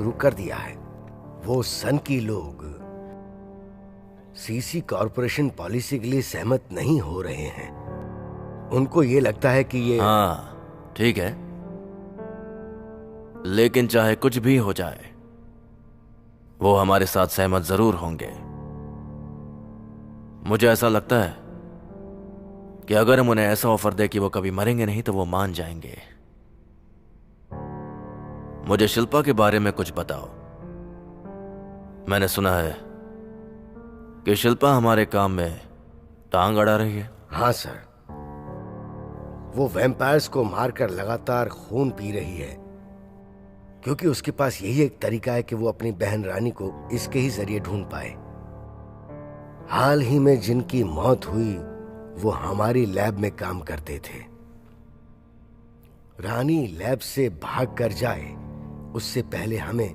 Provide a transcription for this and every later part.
शुरू कर दिया है। वो सन की लोग सीसी कॉरपोरेशन पॉलिसी के लिए सहमत नहीं हो रहे हैं। उनको ये लगता है कि ये हाँ ठीक है, लेकिन चाहे कुछ भी हो जाए वो हमारे साथ सहमत जरूर होंगे। मुझे ऐसा लगता है कि अगर हम उन्हें ऐसा ऑफर दे कि वो कभी मरेंगे नहीं तो वो मान जाएंगे। मुझे शिल्पा के बारे में कुछ बताओ। मैंने सुना है कि शिल्पा हमारे काम में टांग अड़ा रही है। हाँ सर, वो वैम्पायर्स को मारकर लगातार खून पी रही है, क्योंकि उसके पास यही एक तरीका है कि वो अपनी बहन रानी को इसके ही जरिए ढूंढ पाए। हाल ही में जिनकी मौत हुई वो हमारी लैब में काम करते थे। रानी लैब से भाग कर जाए उससे पहले हमें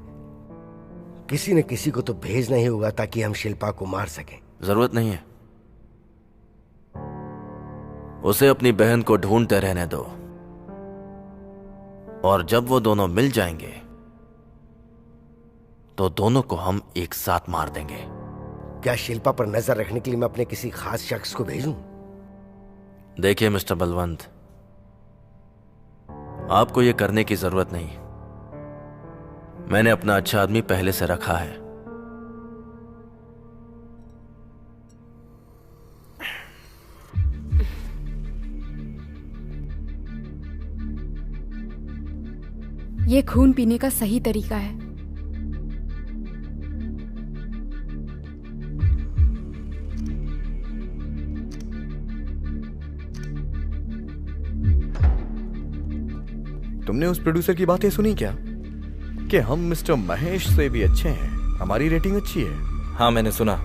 किसी न किसी को तो भेजना ही होगा ताकि हम शिल्पा को मार सकें। जरूरत नहीं है, उसे अपनी बहन को ढूंढते रहने दो, और जब वो दोनों मिल जाएंगे तो दोनों को हम एक साथ मार देंगे। क्या शिल्पा पर नजर रखने के लिए मैं अपने किसी खास शख्स को भेजूं? देखिए मिस्टर बलवंत, आपको यह करने की जरूरत नहीं। मैंने अपना अच्छा आदमी पहले से रखा है। ये खून पीने का सही तरीका है। तुमने उस प्रोड्यूसर की बातें सुनी क्या कि हम मिस्टर महेश से भी अच्छे हैं, हमारी रेटिंग अच्छी है? हाँ मैंने सुना।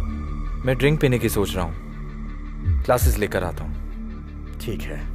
मैं ड्रिंक पीने की सोच रहा हूँ, क्लासेस लेकर आता हूँ। ठीक है।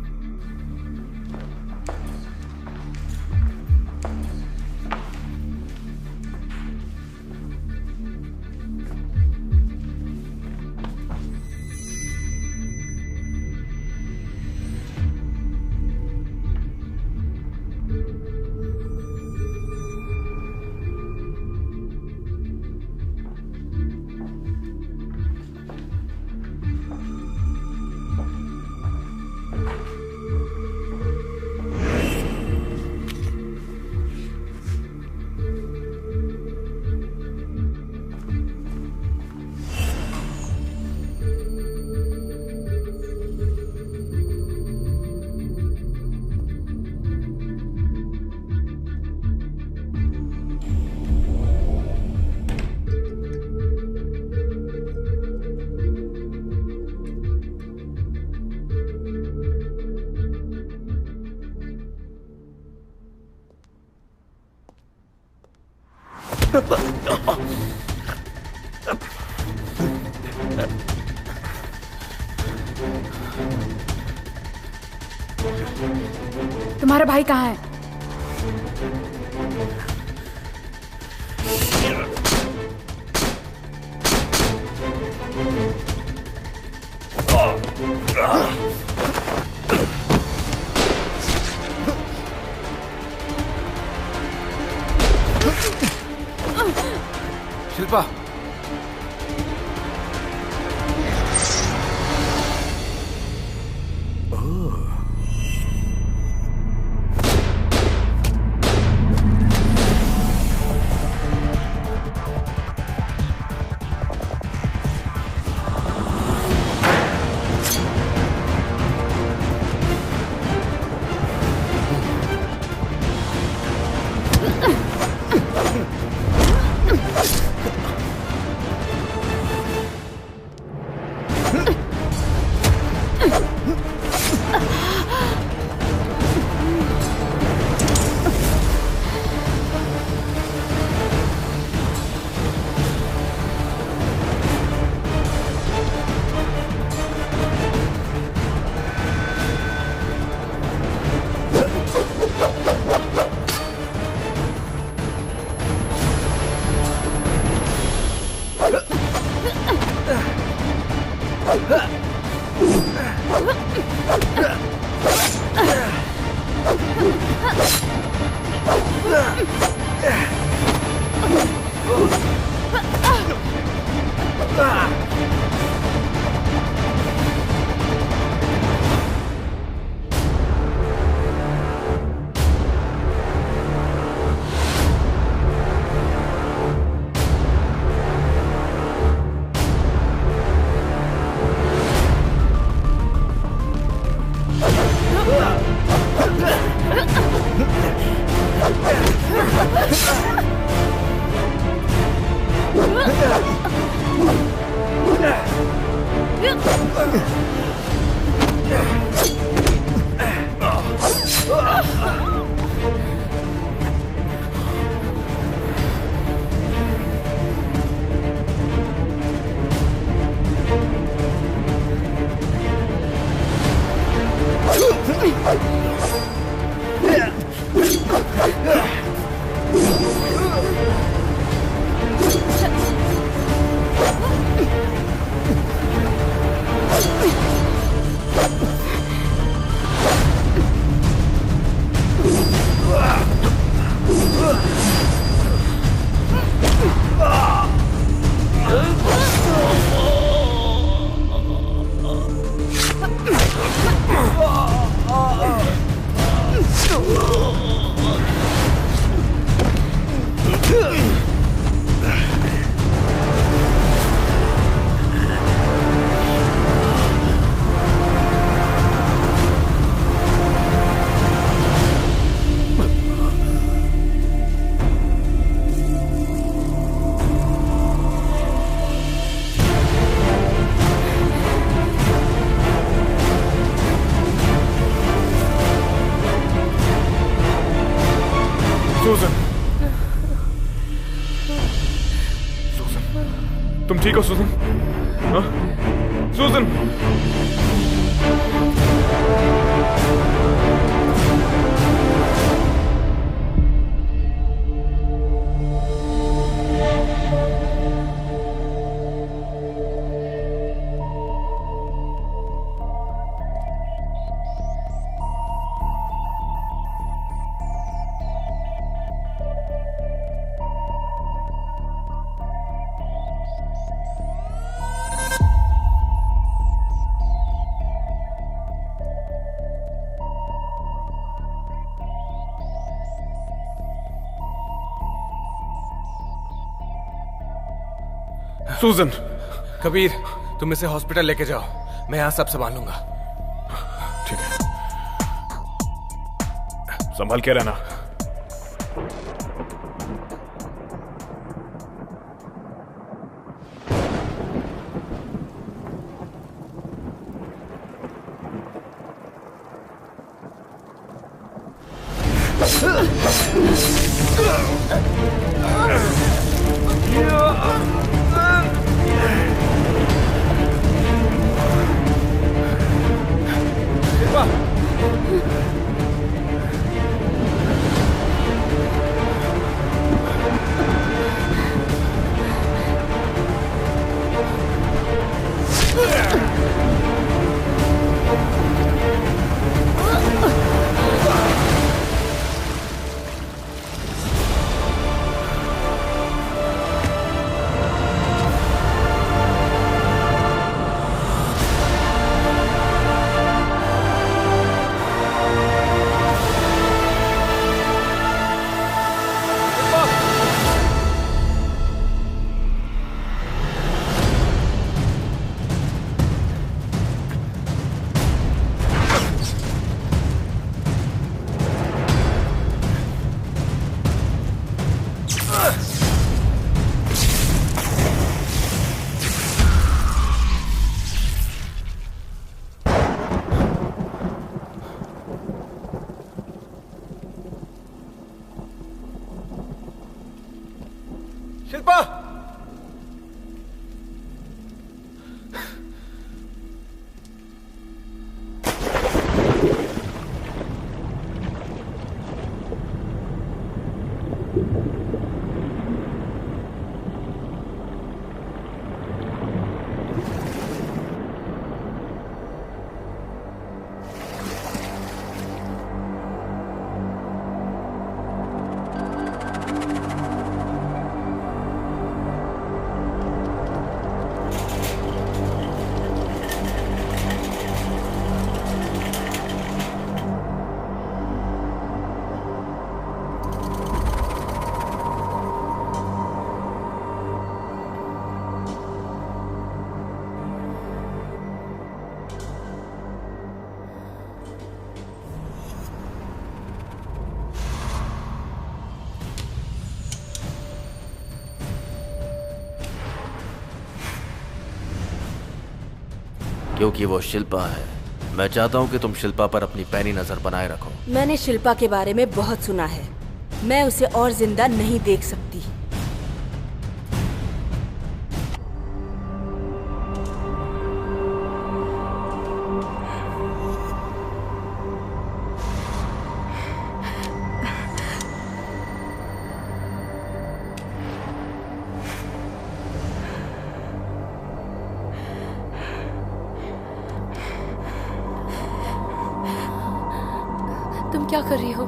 तुम्हारा भाई कहाँ है? शिल्पा, तुम ठीक हो सुजन? हाँ? सुजन! सुजन! कबीर, तुम इसे हॉस्पिटल लेके जाओ, मैं यहां सब संभालूंगा। ठीक है, संभाल के रहना। शिल्पा! क्योंकि वो शिल्पा है, मैं चाहता हूं कि तुम शिल्पा पर अपनी पैनी नजर बनाए रखो। मैंने शिल्पा के बारे में बहुत सुना है, मैं उसे और जिंदा नहीं देख सकती। तुम क्या कर रही हो?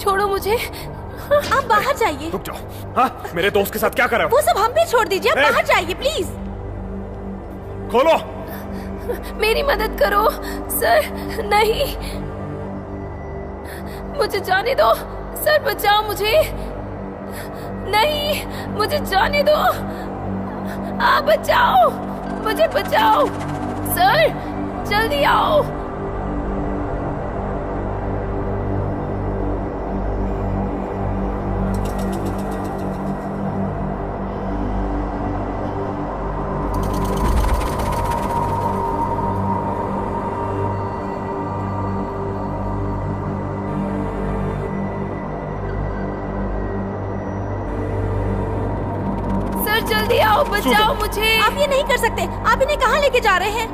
छोड़ो मुझे। आप बाहर जाइए। रुक जाओ। हाँ, मेरे दोस्त के साथ क्या कर रहे हो? वो सब हम पे छोड़ दीजिए, आप बाहर जाइए प्लीज। खोलो। मेरी मदद करो सर। नहीं, मुझे जाने दो सर, बचाओ मुझे। नहीं, मुझे जाने दो। आप बचाओ मुझे, बचाओ सर, जल्दी आओ। जल्दी आओ, बचाओ मुझे। आप ये नहीं कर सकते। आप इन्हें कहाँ लेके जा रहे हैं?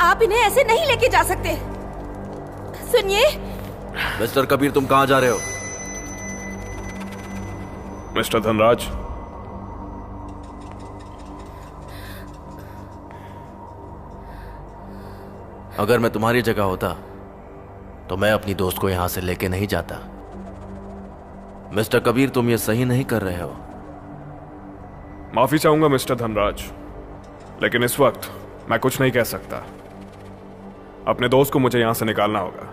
आप इन्हें ऐसे नहीं लेके जा सकते। सुनिए मिस्टर कबीर, तुम कहाँ जा रहे हो? मिस्टर धनराज, अगर मैं तुम्हारी जगह होता तो मैं अपनी दोस्त को यहां से लेके नहीं जाता। मिस्टर कबीर, तुम ये सही नहीं कर रहे हो। माफी चाहूंगा मिस्टर धनराज, लेकिन इस वक्त मैं कुछ नहीं कह सकता। अपने दोस्त को मुझे यहां से निकालना होगा।